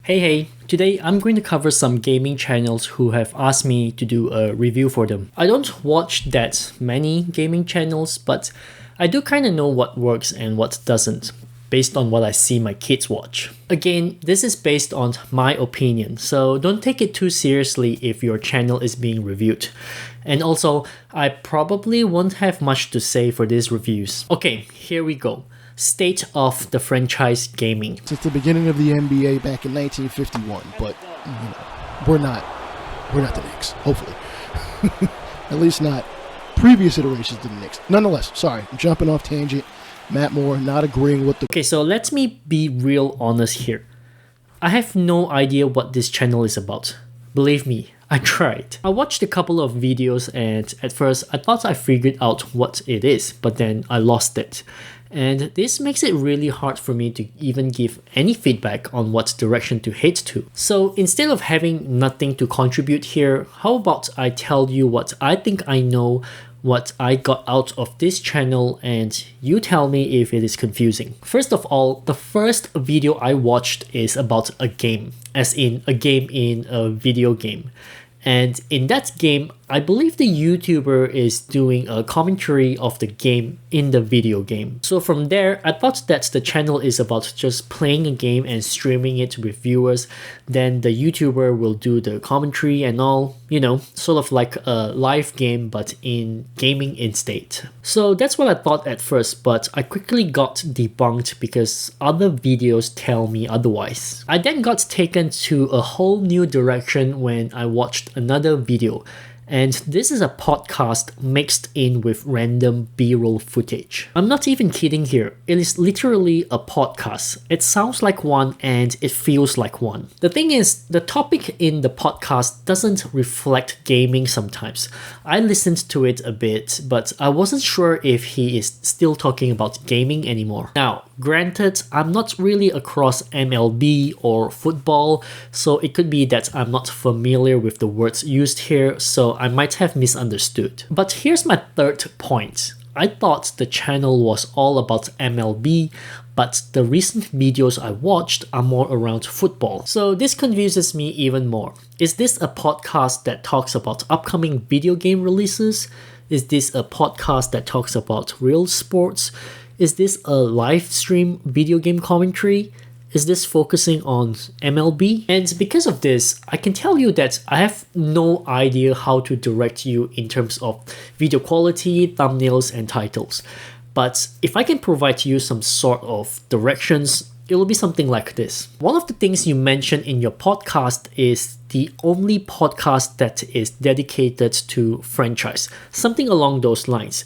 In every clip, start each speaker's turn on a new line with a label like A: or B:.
A: Hey, today I'm going to cover some gaming channels who have asked me to do a review for them. I don't watch that many gaming channels, but I do kind of know what works and what doesn't, based on what I see my kids watch. Again, this is based on my opinion, so don't take it too seriously if your channel is being reviewed. And also, I probably won't have much to say for these reviews. Okay, here we go. State of the franchise gaming.
B: Since the beginning of the NBA back in 1951, but we're not the Knicks, hopefully. At least not previous iterations of the Knicks. Nonetheless, sorry, I'm jumping off tangent. Matt Moore not agreeing with the...
A: Okay, so let me be real honest here. I have no idea what this channel is about. Believe me, I tried. I watched a couple of videos and at first I thought I figured out what it is, but then I lost it. And this makes it really hard for me to even give any feedback on what direction to head to. So instead of having nothing to contribute here, how about I tell you what I think I know, what I got out of this channel, and you tell me if it is confusing. First of all, the first video I watched is about a game, as in a game in a video game. And in that game, I believe the YouTuber is doing a commentary of the game in the video game. So from there, I thought that the channel is about just playing a game and streaming it with viewers. Then the YouTuber will do the commentary and all, sort of like a live game but in gaming instead. So that's what I thought at first, but I quickly got debunked because other videos tell me otherwise. I then got taken to a whole new direction when I watched another video. And this is a podcast mixed in with random B-roll footage. I'm not even kidding here. It is literally a podcast. It sounds like one and it feels like one. The thing is, the topic in the podcast doesn't reflect gaming sometimes. I listened to it a bit, but I wasn't sure if he is still talking about gaming anymore. Now, granted, I'm not really across MLB or football, so it could be that I'm not familiar with the words used here, so I might have misunderstood. But here's my third point. I thought the channel was all about MLB, but the recent videos I watched are more around football. So this confuses me even more. Is this a podcast that talks about upcoming video game releases? Is this a podcast that talks about real sports? Is this a live stream video game commentary? Is this focusing on MLB? And because of this, I can tell you that I have no idea how to direct you in terms of video quality, thumbnails, and titles. But if I can provide you some sort of directions, it will be something like this. One of the things you mentioned in your podcast is the only podcast that is dedicated to franchise, something along those lines.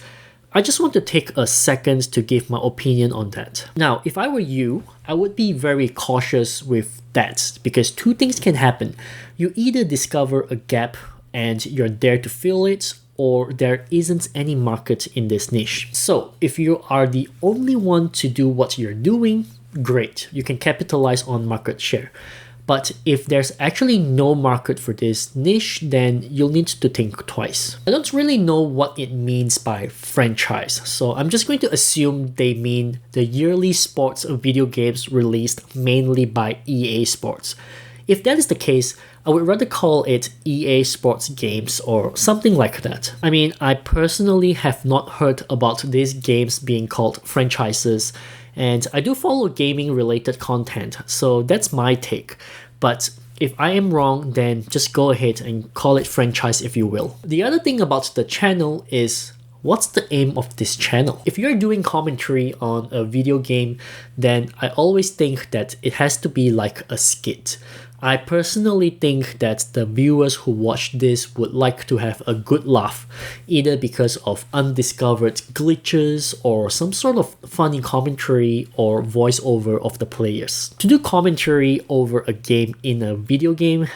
A: I just want to take a second to give my opinion on that. Now, if I were you, I would be very cautious with that because two things can happen. You either discover a gap and you're there to fill it, or there isn't any market in this niche. So if you are the only one to do what you're doing, great, you can capitalize on market share. But if there's actually no market for this niche, then you'll need to think twice. I don't really know what it means by franchise, so I'm just going to assume they mean the yearly sports video games released mainly by EA Sports. If that is the case, I would rather call it EA Sports Games or something like that. I mean, I personally have not heard about these games being called franchises, and I do follow gaming related content, so that's my take. But if I am wrong, then just go ahead and call it franchise if you will. The other thing about the channel is, what's the aim of this channel? If you're doing commentary on a video game, then I always think that it has to be like a skit. I personally think that the viewers who watch this would like to have a good laugh, either because of undiscovered glitches or some sort of funny commentary or voiceover of the players. To do commentary over a game in a video game,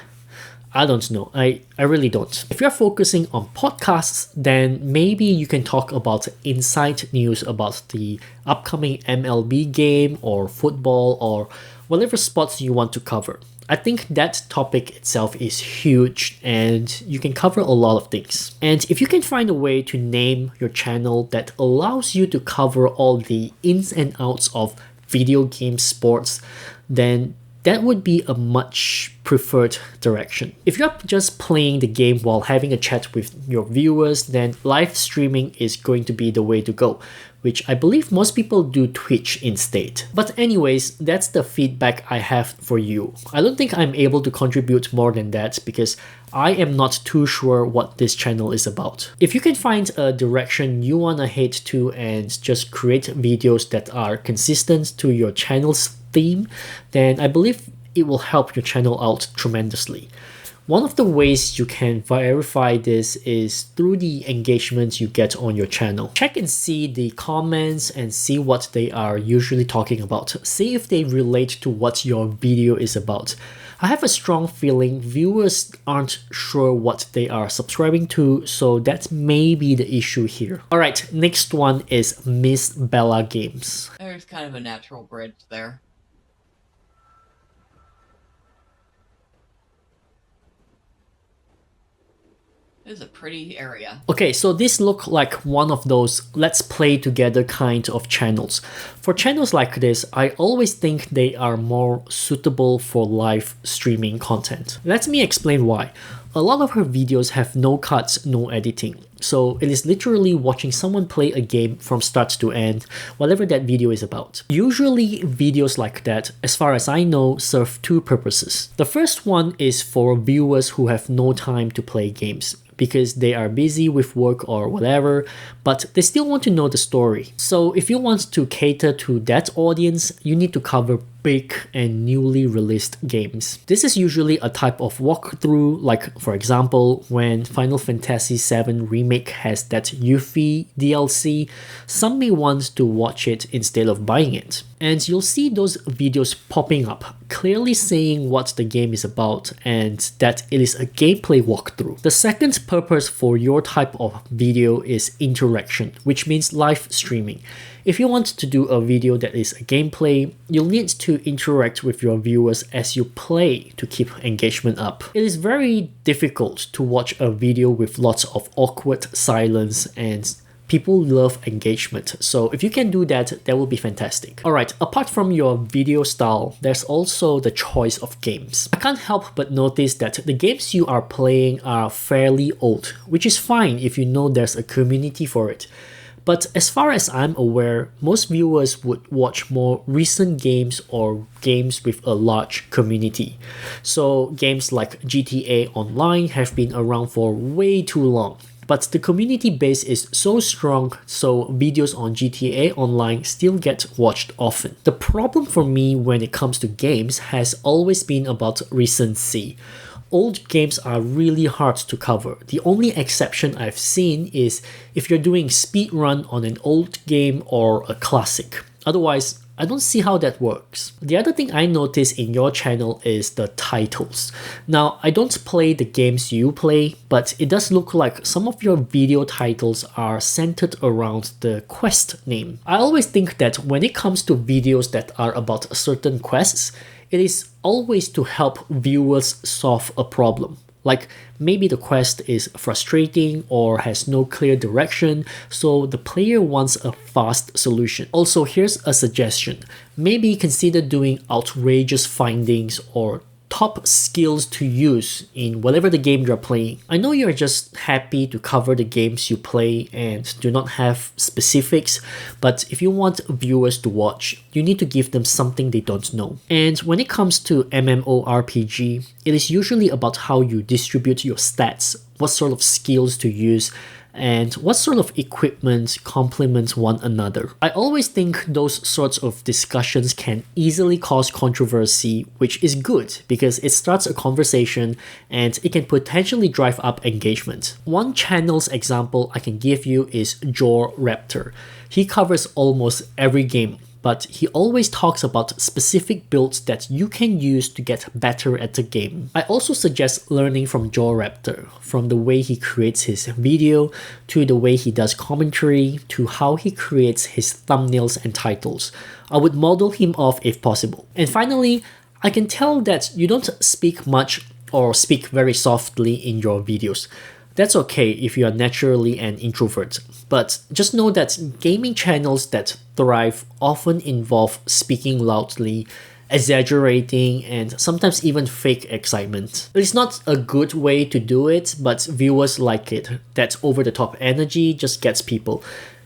A: I don't know. I really don't. If you're focusing on podcasts, then maybe you can talk about inside news about the upcoming MLB game or football or whatever sports you want to cover. I think that topic itself is huge and you can cover a lot of things. And if you can find a way to name your channel that allows you to cover all the ins and outs of video game sports, then that would be a much preferred direction. If you're just playing the game while having a chat with your viewers, then live streaming is going to be the way to go, which I believe most people do Twitch instead. But anyways, that's the feedback I have for you. I don't think I'm able to contribute more than that because I am not too sure what this channel is about. If you can find a direction you wanna head to and just create videos that are consistent to your channel's theme, then I believe it will help your channel out tremendously. One of the ways you can verify this is through the engagements you get on your channel. Check and see the comments and see what they are usually talking about. See if they relate to what your video is about. I have a strong feeling viewers aren't sure what they are subscribing to, so that may be the issue here. Alright, next one is Miss Bella Games.
C: There's kind of a natural bridge there. It is a pretty area.
A: Okay, so this looks like one of those let's play together kind of channels. For channels like this, I always think they are more suitable for live streaming content. Let me explain why. A lot of her videos have no cuts, no editing. So it is literally watching someone play a game from start to end, whatever that video is about. Usually videos like that, as far as I know, serve two purposes. The first one is for viewers who have no time to play games, because they are busy with work or whatever, but they still want to know the story. So if you want to cater to that audience, you need to cover big and newly released games. This is usually a type of walkthrough, like for example, when Final Fantasy VII Remake has that Yuffie DLC, some may want to watch it instead of buying it. And you'll see those videos popping up, clearly saying what the game is about and that it is a gameplay walkthrough. The second purpose for your type of video is interaction, which means live streaming. If you want to do a video that is a gameplay, you'll need to interact with your viewers as you play to keep engagement up. It is very difficult to watch a video with lots of awkward silence, and people love engagement. So if you can do that, that will be fantastic. Alright, apart from your video style, there's also the choice of games. I can't help but notice that the games you are playing are fairly old, which is fine if you know there's a community for it. But as far as I'm aware, most viewers would watch more recent games or games with a large community. So games like GTA Online have been around for way too long. But the community base is so strong, so videos on GTA Online still get watched often. The problem for me when it comes to games has always been about recency. Old games are really hard to cover. The only exception I've seen is if you're doing speedrun on an old game or a classic. Otherwise, I don't see how that works. The other thing I noticed in your channel is the titles. Now, I don't play the games you play, but it does look like some of your video titles are centered around the quest name. I always think that when it comes to videos that are about certain quests, it is always to help viewers solve a problem. Like maybe the quest is frustrating or has no clear direction, so the player wants a fast solution. Also, here's a suggestion. Maybe consider doing outrageous findings or top skills to use in whatever the game you're playing. I know you're just happy to cover the games you play and do not have specifics, but if you want viewers to watch, you need to give them something they don't know. And when it comes to MMORPG, it is usually about how you distribute your stats, what sort of skills to use, and what sort of equipment complements one another. I always think those sorts of discussions can easily cause controversy, which is good because it starts a conversation and it can potentially drive up engagement. One channel's example I can give you is Raptor. He covers almost every game, but he always talks about specific builds that you can use to get better at the game. I also suggest learning from Raptor, from the way he creates his video, to the way he does commentary, to how he creates his thumbnails and titles. I would model him off if possible. And finally, I can tell that you don't speak much or speak very softly in your videos. That's okay if you are naturally an introvert, but just know that gaming channels that thrive often involve speaking loudly exaggerating, and sometimes even fake excitement. It's not a good way to do it, but viewers like it. That over-the-top energy just gets people.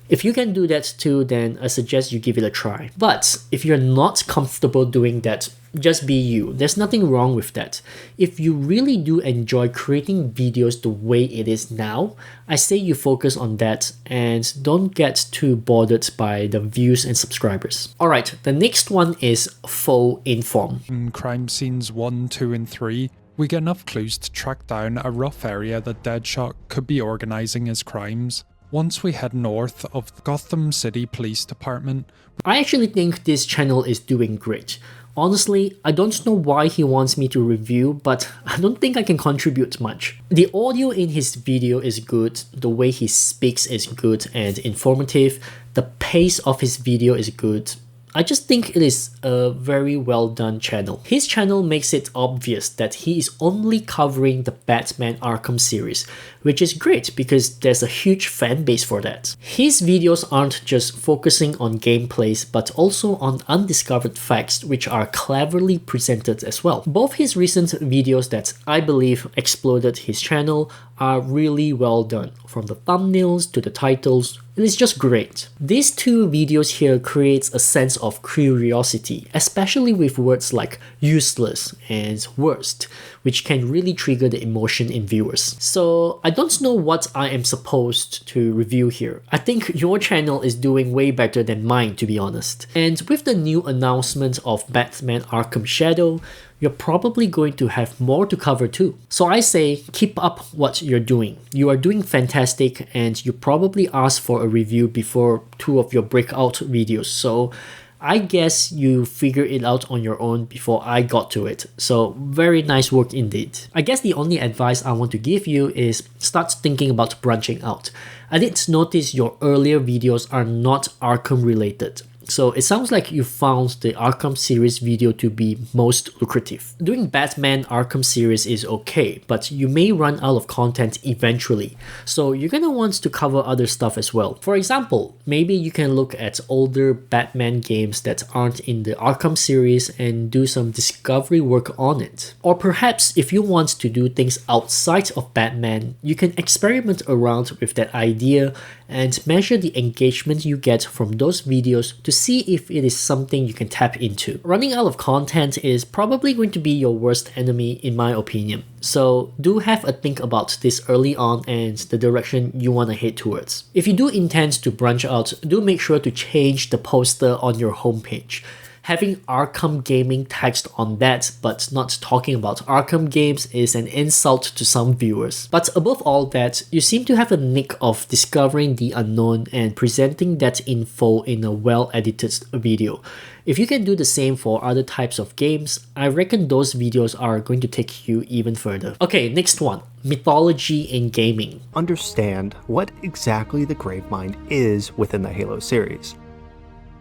A: If you can do that too, then I suggest you give it a try. But if you're not comfortable doing that, just be you. There's nothing wrong with that. If you really do enjoy creating videos the way it is now, I say you focus on that and don't get too bothered by the views and subscribers. Alright, the next one is faux inform.
D: In crime scenes 1, 2, and 3, we get enough clues to track down a rough area that Deadshot could be organising his crimes. Once we head north of the Gotham City Police Department,
A: I actually think this channel is doing great. Honestly, I don't know why he wants me to review, but I don't think I can contribute much. The audio in his video is good, the way he speaks is good and informative, the pace of his video is good. I just think it is a very well done channel. His channel makes it obvious that he is only covering the Batman Arkham series, which is great because there's a huge fan base for that. His videos aren't just focusing on gameplays but also on undiscovered facts which are cleverly presented as well. Both his recent videos that I believe exploded his channel are really well done, from the thumbnails to the titles. It is just great. These two videos here creates a sense of curiosity, especially with words like useless and worst, which can really trigger the emotion in viewers. So I don't know what I am supposed to review here. I think your channel is doing way better than mine, to be honest. And with the new announcement of Batman Arkham Shadow, you're probably going to have more to cover too. So I say keep up what you're doing. You are doing fantastic and you probably asked for a review before two of your breakout videos. So I guess you figured it out on your own before I got to it. So very nice work indeed. I guess the only advice I want to give you is start thinking about branching out. I did notice your earlier videos are not Arkham related. So it sounds like you found the Arkham series video to be most lucrative. Doing Batman Arkham series is okay, but you may run out of content eventually. So you're gonna want to cover other stuff as well. For example, maybe you can look at older Batman games that aren't in the Arkham series and do some discovery work on it. Or perhaps if you want to do things outside of Batman, you can experiment around with that idea and measure the engagement you get from those videos to see if it is something you can tap into. Running out of content is probably going to be your worst enemy in my opinion. So do have a think about this early on and the direction you want to head towards. If you do intend to branch out, do make sure to change the poster on your homepage. Having Arkham Gaming text on that but not talking about Arkham games is an insult to some viewers. But above all that, you seem to have a knack of discovering the unknown and presenting that info in a well-edited video. If you can do the same for other types of games, I reckon those videos are going to take you even further. Okay, next one. Mythology in gaming.
E: Understand what exactly the Gravemind is within the Halo series.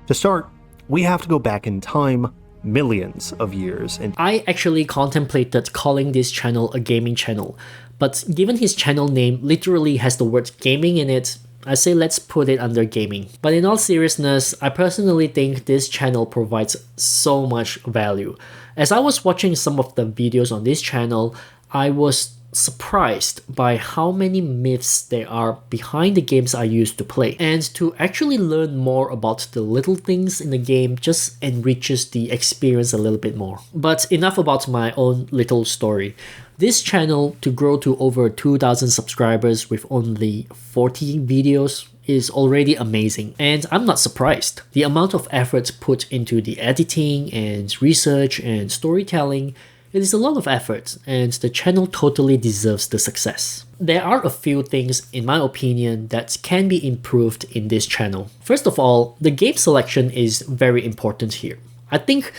E: To start, we have to go back in time millions of years. And
A: I actually contemplated calling this channel a gaming channel, but given his channel name literally has the word gaming in it, I say let's put it under gaming. But in all seriousness, I personally think this channel provides so much value. As I was watching some of the videos on this channel, I was surprised by how many myths there are behind the games I used to play. And to actually learn more about the little things in the game just enriches the experience a little bit more. But enough about my own little story. This channel to grow to over 2,000 subscribers with only 40 videos is already amazing, and I'm not surprised. The amount of effort put into the editing and research and storytelling, it is a lot of effort, and the channel totally deserves the success. There are a few things, in my opinion, that can be improved in this channel. First of all, the game selection is very important here. I think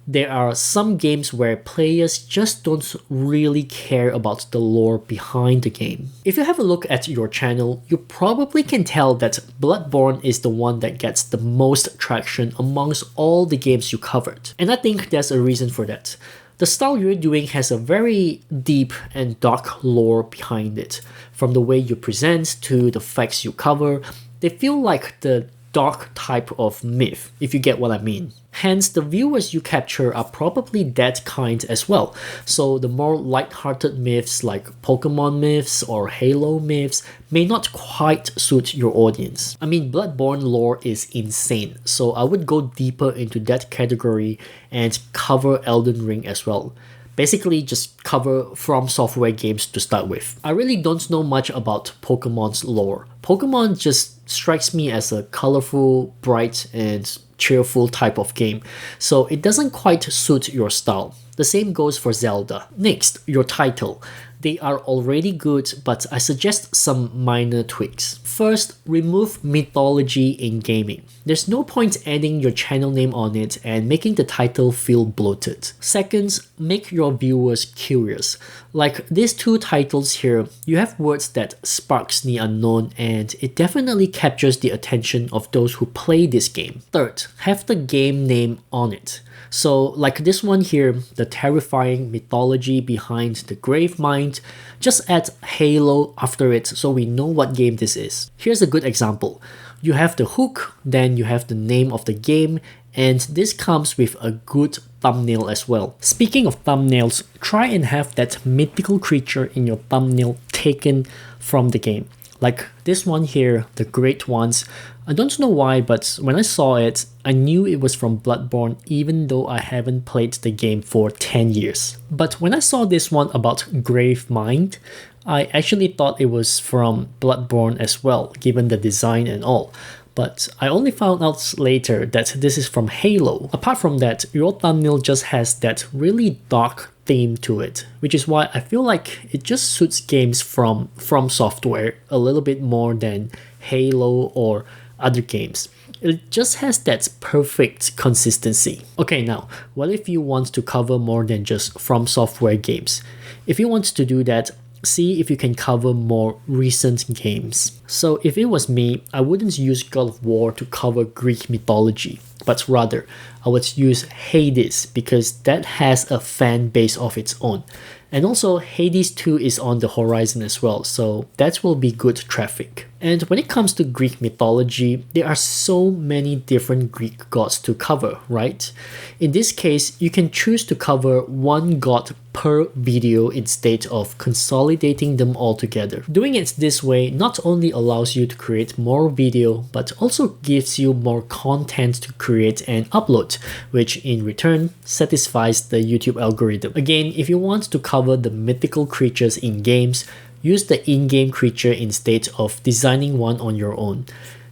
A: there are some games where players just don't really care about the lore behind the game. If you have a look at your channel, you probably can tell that Bloodborne is the one that gets the most traction amongst all the games you covered. And I think there's a reason for that. The style you're doing has a very deep and dark lore behind it. From the way you present to the facts you cover, they feel like the dark type of myth, if you get what I mean. Hence, the viewers you capture are probably that kind as well. So the more light-hearted myths like Pokemon myths or Halo myths may not quite suit your audience. I mean, Bloodborne lore is insane, so I would go deeper into that category and cover Elden Ring as well. Basically, just cover From Software games to start with. I really don't know much about Pokemon's lore. Pokemon just strikes me as a colorful, bright, and cheerful type of game, so it doesn't quite suit your style. The same goes for Zelda. Next, your title. They are already good, but I suggest some minor tweaks. First, remove mythology in gaming. There's no point adding your channel name on it and making the title feel bloated. Second, make your viewers curious. Like these two titles here, you have words that sparks the unknown, and it definitely captures the attention of those who play this game. Third, have the game name on it. So like this one here, the terrifying mythology behind the Gravemind, just add Halo after it so we know what game this is. Here's a good example. You have the hook, then you have the name of the game, and this comes with a good thumbnail as well. Speaking of thumbnails, try and have that mythical creature in your thumbnail taken from the game. Like this one here, the Great Ones. I don't know why, but when I saw it, I knew it was from Bloodborne even though I haven't played the game for 10 years. But when I saw this one about Gravemind, I actually thought it was from Bloodborne as well, given the design and all. But I only found out later that this is from Halo. Apart from that, your thumbnail just has that really dark theme to it, which is why I feel like it just suits games from Software a little bit more than Halo or other games. It just has that perfect consistency. Okay, now, what if you want to cover more than just From Software games? If you want to do that, see if you can cover more recent games. So if it was me, I wouldn't use God of War to cover Greek mythology, but rather I would use Hades because that has a fan base of its own. And also Hades 2 is on the horizon as well, so that will be good traffic. And when it comes to Greek mythology, there are so many different Greek gods to cover, right? In this case, you can choose to cover one god per video instead of consolidating them all together. Doing it this way not only allows you to create more video, but also gives you more content to create and upload, which in return satisfies the YouTube algorithm. Again, if you want to cover the mythical creatures in games, use the in-game creature instead of designing one on your own.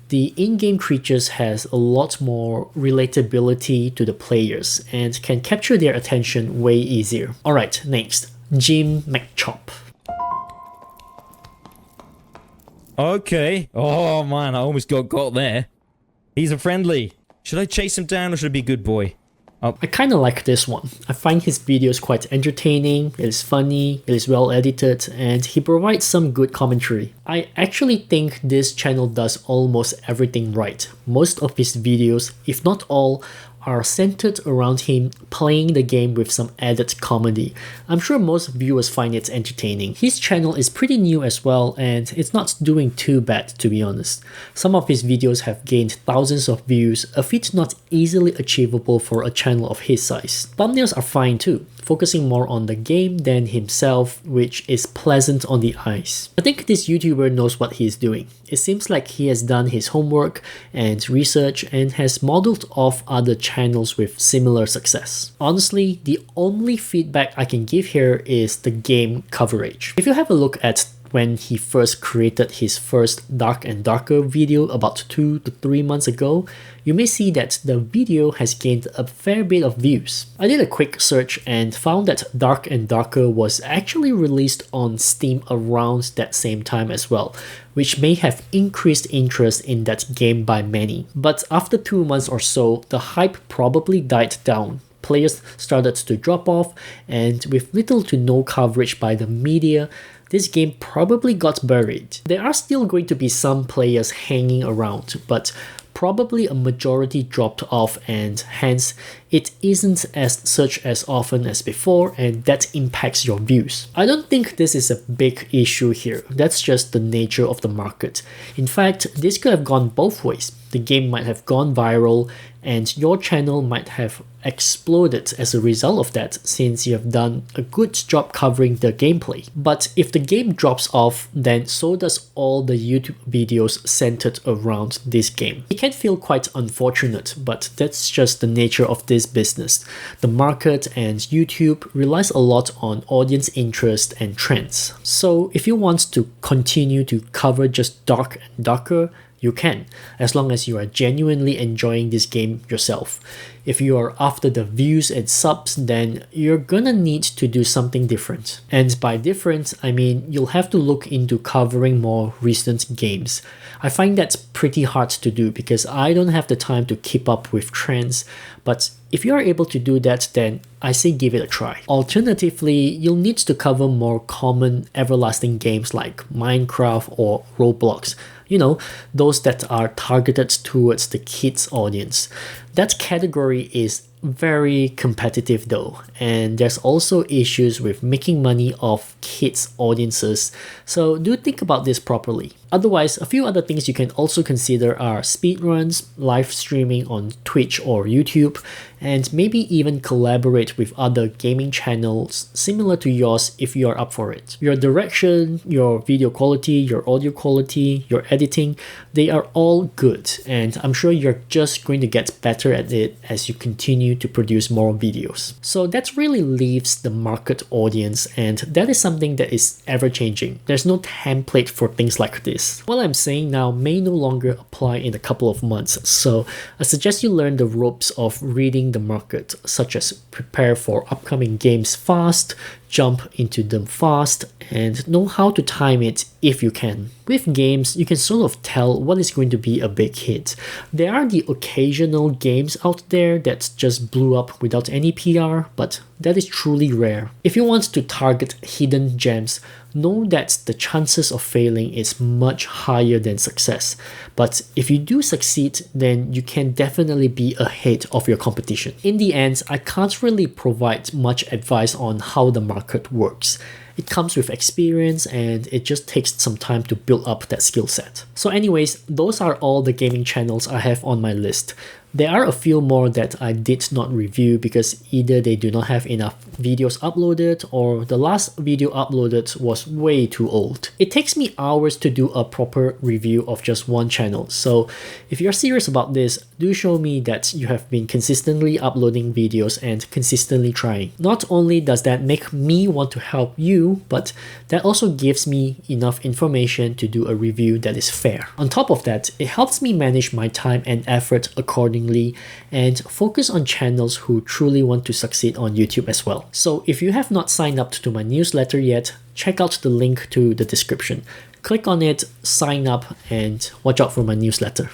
A: The in-game creatures has a lot more relatability to the players and can capture their attention way easier. Alright, next, Jim McChop.
F: Okay. Oh man, I almost got there. He's a friendly. Should I chase him down or should I be a good boy?
A: I kinda like this one. I find his videos quite entertaining, it is funny, it is well edited, and he provides some good commentary. I actually think this channel does almost everything right. Most of his videos, if not all, are centered around him playing the game with some added comedy. I'm sure most viewers find it entertaining. His channel is pretty new as well, and it's not doing too bad to be honest. Some of his videos have gained thousands of views, a feat not easily achievable for a channel of his size. Thumbnails are fine too, focusing more on the game than himself, which is pleasant on the eyes. I think this YouTuber knows what he is doing. It seems like he has done his homework and research and has modeled off other channels with similar success. Honestly, the only feedback I can give here is the game coverage. If you have a look at when he first created his first Dark and Darker video about 2 to 3 months ago, you may see that the video has gained a fair bit of views. I did a quick search and found that Dark and Darker was actually released on Steam around that same time as well, which may have increased interest in that game by many. But after 2 months or so, the hype probably died down. Players started to drop off, and with little to no coverage by the media, this game probably got buried. There are still going to be some players hanging around, but probably a majority dropped off, and hence it isn't as searched as often as before, and that impacts your views. I don't think this is a big issue here. That's just the nature of the market. In fact, this could have gone both ways. The game might have gone viral and your channel might have exploded as a result of that, since you have done a good job covering the gameplay. But if the game drops off, then so does all the YouTube videos centered around this game. It can feel quite unfortunate, but that's just the nature of this business. The market and YouTube relies a lot on audience interest and trends. So if you want to continue to cover just dark and darker, you can, as long as you are genuinely enjoying this game yourself. If you are after the views and subs, then you're gonna need to do something different. And by different, I mean you'll have to look into covering more recent games. I find that's pretty hard to do because I don't have the time to keep up with trends, but if you are able to do that, then I say give it a try. Alternatively, you'll need to cover more common everlasting games like Minecraft or Roblox. You know, those that are targeted towards the kids audience. That category is very competitive though, and there's also issues with making money off kids audiences, so do think about this properly. Otherwise, a few other things you can also consider are speedruns, live streaming on Twitch or YouTube, and maybe even collaborate with other gaming channels similar to yours if you are up for it. Your direction, your video quality, your audio quality, your editing, they are all good, and I'm sure you're just going to get better at it as you continue to produce more videos. So that really leaves the market audience, and that is something that is ever changing. There's no template for things like this. What I'm saying now may no longer apply in a couple of months, so I suggest you learn the ropes of reading the market, such as prepare for upcoming games fast, jump into them fast, and know how to time it if you can. With games, you can sort of tell what is going to be a big hit. There are the occasional games out there that just blew up without any PR, but that is truly rare. If you want to target hidden gems, know that the chances of failing is much higher than success. But if you do succeed, then you can definitely be ahead of your competition. In the end, I can't really provide much advice on how the market works. It comes with experience and it just takes some time to build up that skill set. So anyways, those are all the gaming channels I have on my list. There are a few more that I did not review because either they do not have enough videos uploaded or the last video uploaded was way too old. It takes me hours to do a proper review of just one channel, so if you're serious about this, do show me that you have been consistently uploading videos and consistently trying. Not only does that make me want to help you, but that also gives me enough information to do a review that is fair. On top of that, it helps me manage my time and effort accordingly and focus on channels who truly want to succeed on YouTube as well. So if you have not signed up to my newsletter yet, check out the link to the description. Click on it, sign up, and watch out for my newsletter.